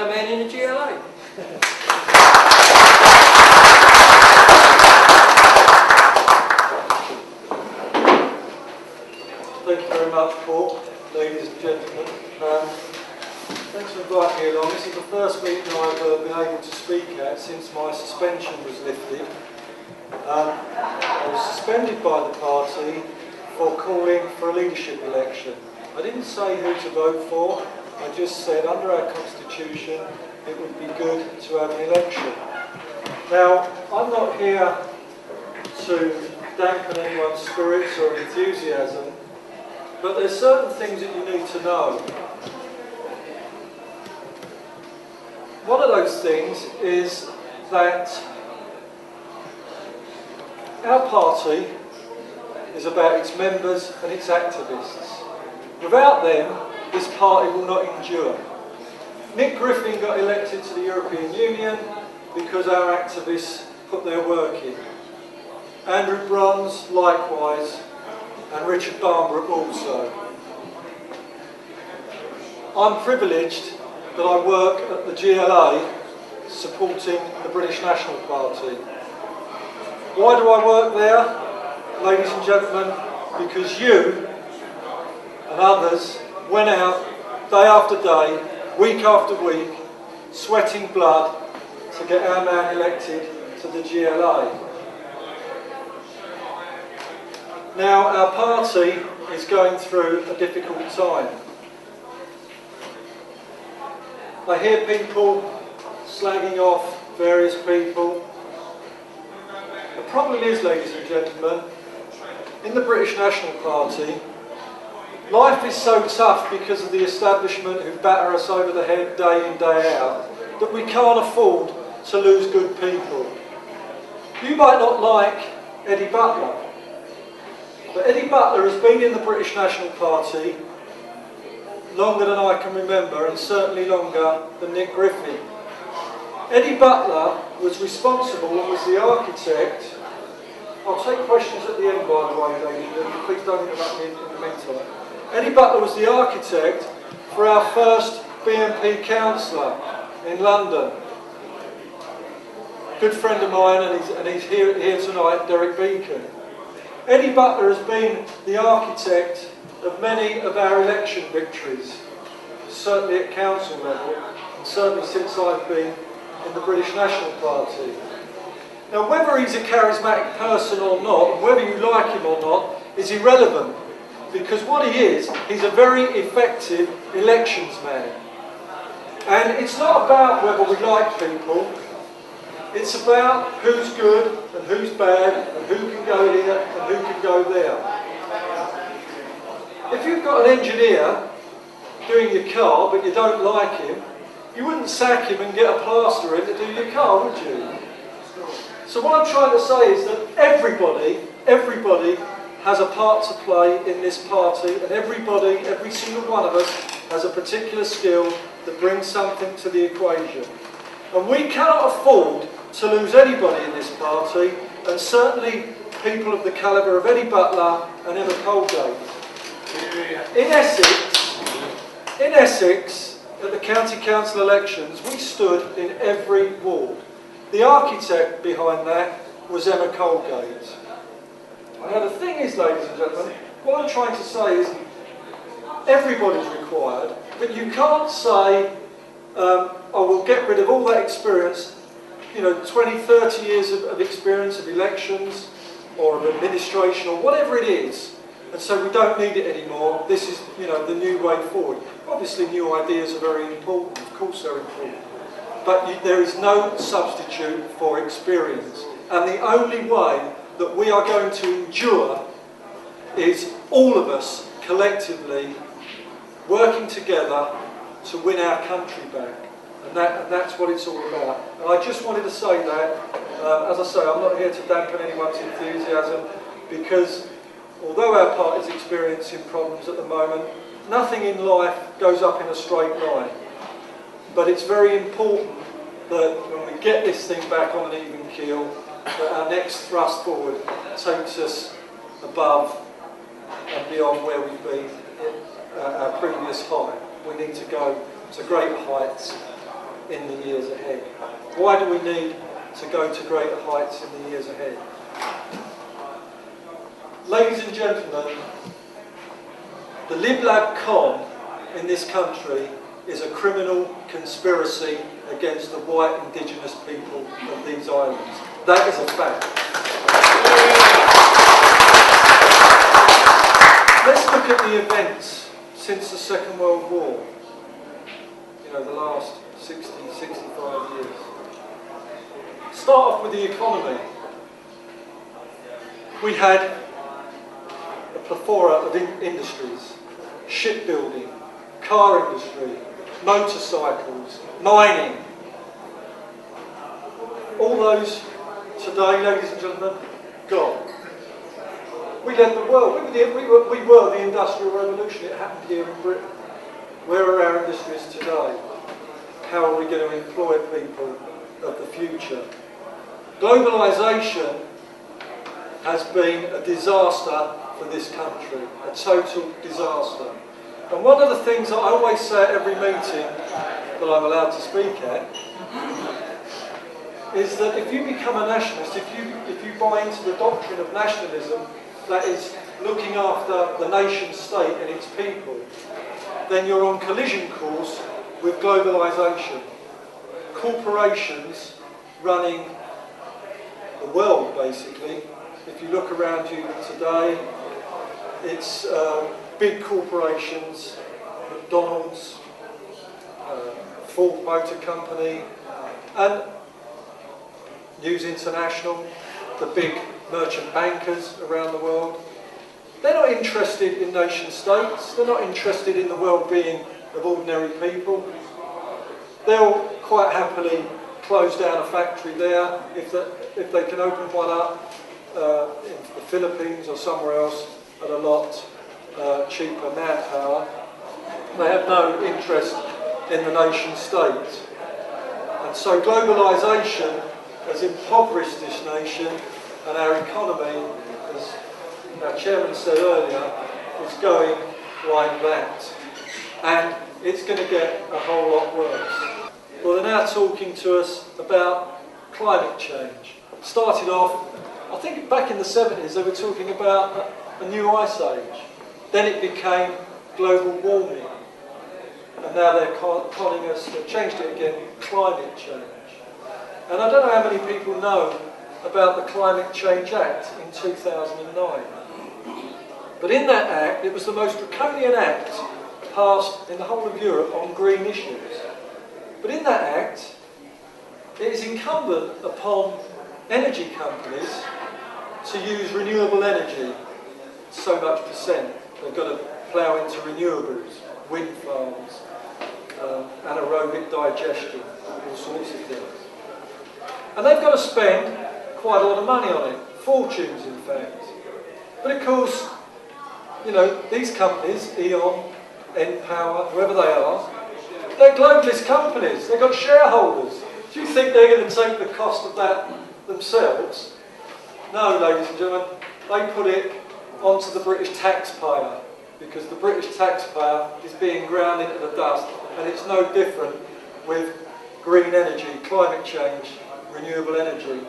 our man in the GLA. Thank you very much, Paul, ladies and gentlemen. Thanks for inviting me along. This is the first meeting I've been able to speak at since my suspension was lifted. I was suspended by the party for calling for a leadership election. I didn't say who to vote for, I just said under our constitution it would be good to have an election. Now, I'm not here to dampen anyone's spirits or enthusiasm, but there's certain things that you need to know. One of those things is that our party is about its members and its activists. Without them, this party will not endure. Nick Griffin got elected to the European Union because our activists put their work in. Andrew Bronze, likewise, and Richard Barnbrook also. I'm privileged that I work at the GLA supporting the British National Party. Why do I work there, ladies and gentlemen? Because you and others went out day after day, week after week, sweating blood to get our man elected to the GLA. Now, our party is going through a difficult time. I hear people slagging off various people. The problem is, ladies and gentlemen, in the British National Party, life is so tough because of the establishment who batter us over the head day in, day out, that we can't afford to lose good people. You might not like Eddie Butler, but Eddie Butler has been in the British National Party longer than I can remember, and certainly longer than Nick Griffin. Eddie Butler was responsible and was the architect. I'll take questions at the end, by the way, ladies and gentlemen. Please don't interrupt me in the meantime. Eddie Butler was the architect for our first BNP councillor in London. Good friend of mine, and he's here tonight, Derek Beacon. Eddie Butler has been the architect of many of our election victories, certainly at council level, and certainly since I've been in the British National Party. Now, whether he's a charismatic person or not, and whether you like him or not, is irrelevant, because what he is, he's a very effective elections man. And it's not about whether we like people, it's about who's good and who's bad, and who can go here and who can go there. If you've got an engineer doing your car but you don't like him, you wouldn't sack him and get a plasterer in to do your car, would you? So what I'm trying to say is that everybody has a part to play in this party, and every single one of us has a particular skill that brings something to the equation. And we cannot afford to lose anybody in this party, and certainly people of the calibre of Eddie Butler and Emma Colgate. In Essex, at the county council elections, we stood in every ward. The architect behind that was Emma Colgate. Now the thing is, ladies and gentlemen, what I'm trying to say is everybody's required, but you can't say, oh, we'll get rid of all that experience, 20, 30 years of experience of elections or of administration or whatever it is, and so we don't need it anymore. This is, the new way forward. Obviously new ideas are very important, of course they're important, but there is no substitute for experience. And the only way that we are going to endure is all of us collectively working together to win our country back. And that's what it's all about. And I just wanted to say that, as I say, I'm not here to dampen anyone's enthusiasm, because although our party is experiencing problems at the moment, nothing in life goes up in a straight line. But it's very important that when we get this thing back on an even keel, that our next thrust forward takes us above and beyond where we've been at our previous height. We need to go to greater heights. in the years ahead? Why do we need to go to greater heights in the years ahead? Ladies and gentlemen, the Lib-Lab Con in this country is a criminal conspiracy against the white indigenous people of these islands. That is a fact. Let's look at the events since the Second World War. You know, the last 60, 65 years. Start off with the economy. We had a plethora of industries: shipbuilding, car industry, motorcycles, mining. All those today, ladies and gentlemen, gone. We led the world. We were the Industrial Revolution. It happened here in Britain. Where are our industries today? How are we going to employ people of the future? Globalisation has been a disaster for this country, a total disaster. And one of the things that I always say at every meeting that I'm allowed to speak at is that if you become a nationalist, if you buy into the doctrine of nationalism, that is looking after the nation state and its people, then you're on collision course with globalisation. Corporations running the world, basically. If you look around you today, it's big corporations, McDonald's, Ford Motor Company, and News International, the big merchant bankers around the world. They're not interested in nation states. They're not interested in the well-being of ordinary people. They'll quite happily close down a factory there if they can open one up in the Philippines or somewhere else at a lot cheaper manpower. They have no interest in the nation state. And so globalisation has impoverished this nation, and our economy, as our chairman said earlier, is going like that. And it's going to get a whole lot worse. Well, they're now talking to us about climate change. Started off, I think back in the 70s, they were talking about a new ice age. Then it became global warming. And now they're calling us, they've changed it again, climate change. And I don't know how many people know about the Climate Change Act in 2009. But in that act, it was the most draconian act passed in the whole of Europe on green issues. But in that act, it is incumbent upon energy companies to use renewable energy, so much %. They've got to plough into renewables, wind farms, anaerobic digestion, all sorts of things. And they've got to spend quite a lot of money on it, fortunes in fact. But of course, you know, these companies, E.ON, N-Power, whoever they are, they're globalist companies, they've got shareholders. Do you think they're going to take the cost of that themselves? No, ladies and gentlemen, they put it onto the British taxpayer, because the British taxpayer is being ground into the dust, and it's no different with green energy, climate change, renewable energy.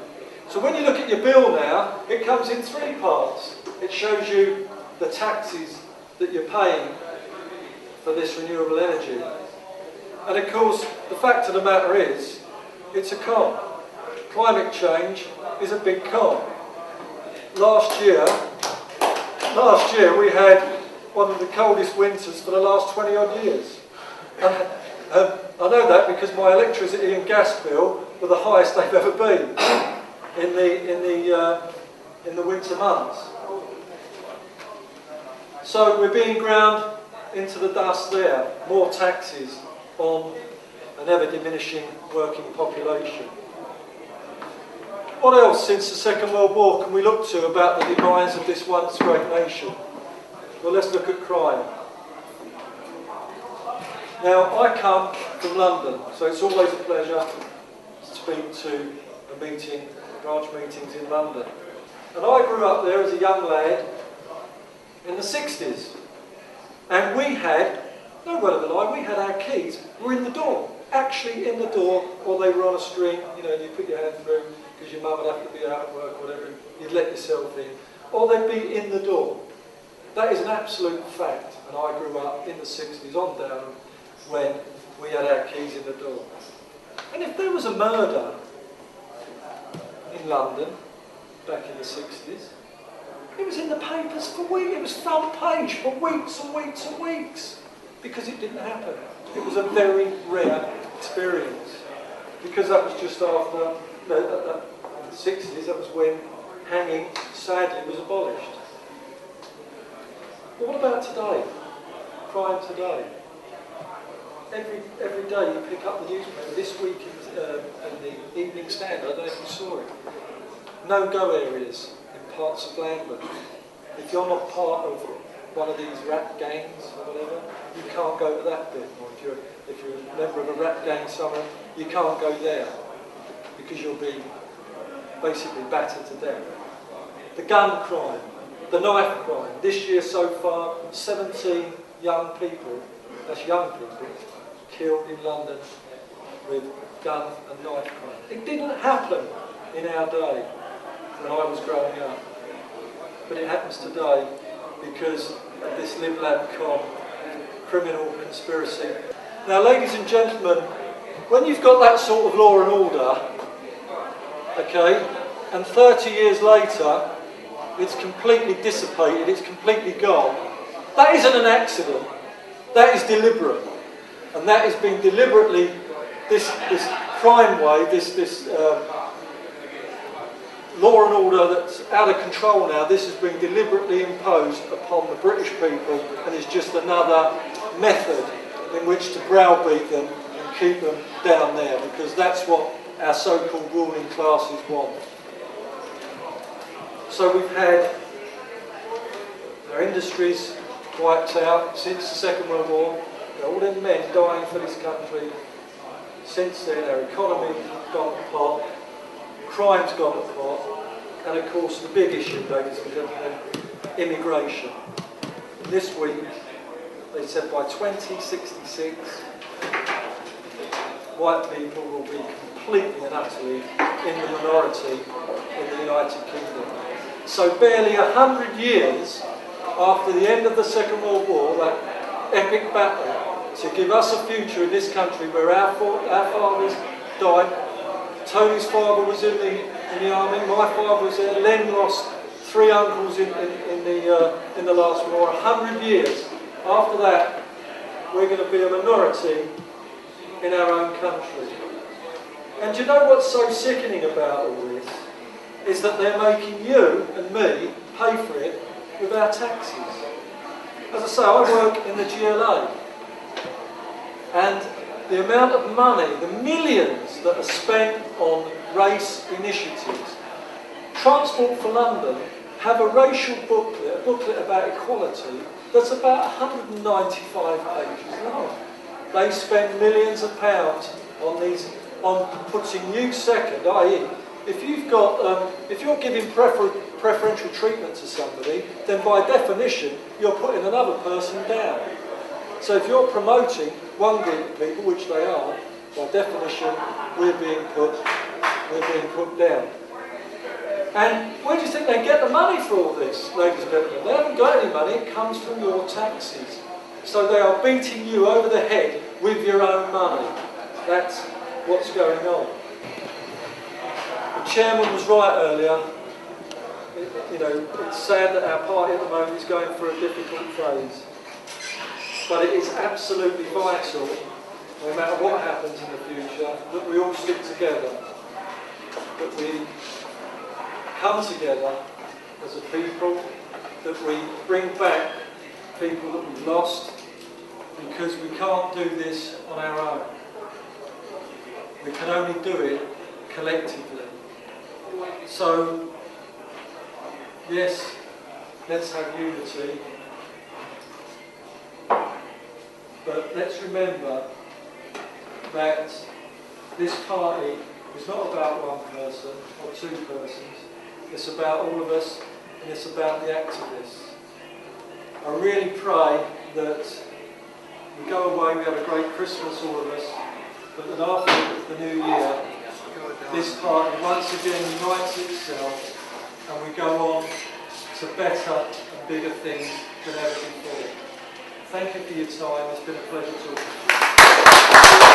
So when you look at your bill now, it comes in 3 parts. It shows you the taxes that you're paying for this renewable energy. And of course, the fact of the matter is, it's a con. Climate change is a big con. Last year we had one of the coldest winters for the last 20 odd years. And I know that because my electricity and gas bill were the highest they've ever been in the winter months. So we're being ground into the dust there. More taxes on an ever-diminishing working population. What else since the Second World War can we look to about the demise of this once great nation? Well, let's look at crime. Now, I come from London, so it's always a pleasure to speak to a meeting, branch meetings in London. And I grew up there as a young lad in the 60s. And we had, no word of a lie, we had our keys, were in the door. actually in the door, or they were on a string, you know, and you put your hand through because your mum would have to be out at work or whatever, you'd let yourself in, or they'd be in the door. That is an absolute fact, and I grew up in the 60s on down when we had our keys in the door. And if there was a murder in London back in the 60s, it was in the papers for weeks, it was front page for weeks and weeks and weeks, because it didn't happen. It was a very rare experience, because that was just after, in the 60s, that was when hanging, sadly, was abolished. But what about today? Crime today? Every day you pick up the newspaper. This week in the Evening Standard, I don't know if you saw it, no-go areas in parts of London. If you're not part of one of these rap gangs or whatever, you can't go to that bit. Or if you're a member of a rap gang somewhere, you can't go there because you'll be basically battered to death. The gun crime, the knife crime. This year so far, 17 young people, that's young people, killed in London with gun and knife crime. It didn't happen in our day when I was growing up, but it happens today because of this live-lab-com criminal conspiracy. Now, ladies and gentlemen, when you've got that sort of law and order, okay, and 30 years later, it's completely dissipated, it's completely gone, that isn't an accident, that is deliberate. And that has been deliberately, this crime wave, this law and order that's out of control now, this has been deliberately imposed upon the British people, and is just another method in which to browbeat them and keep them down there, because that's what our so-called ruling classes want. So we've had our industries wiped out since the Second World War. All them men dying for this country. Since then, our economy's gone to pot, crime's gone to pot, and of course the big issue, ladies and gentlemen, immigration. This week, they said by 2066, white people will be completely and utterly in the minority in the United Kingdom. So barely 100 years after the end of the Second World War, that epic battle to give us a future in this country where our fathers died. Tony's father was in the army, my father was there, Len lost 3 uncles in the last war. 100 years after that, we're going to be a minority in our own country. And do you know what's so sickening about all this? Is that they're making you and me pay for it with our taxes. As I say, I work in the GLA. And the amount of money, the millions that are spent on race initiatives. Transport for London have a racial booklet, a booklet about equality, that's about 195 pages long. They spend millions of pounds on putting you second, i.e., if you're giving preferential treatment to somebody, then by definition you're putting another person down. So if you're promoting one group of people, which they are, by definition, we're being put down. And where do you think they get the money for all this, ladies and gentlemen? They haven't got any money, it comes from your taxes. So they are beating you over the head with your own money. That's what's going on. The chairman was right earlier. It's sad that our party at the moment is going through a difficult phase. But it is absolutely vital, no matter what happens in the future, that we all stick together, that we come together as a people, that we bring back people that we've lost, because we can't do this on our own. We can only do it collectively. So, yes, let's have unity. But let's remember that this party is not about one person or 2 persons. It's about all of us, and it's about the activists. I really pray that we go away, we have a great Christmas, all of us, but that after the new year, this party once again unites itself and we go on to better and bigger things than ever before. Thank you for your time. It's been a pleasure talking to you.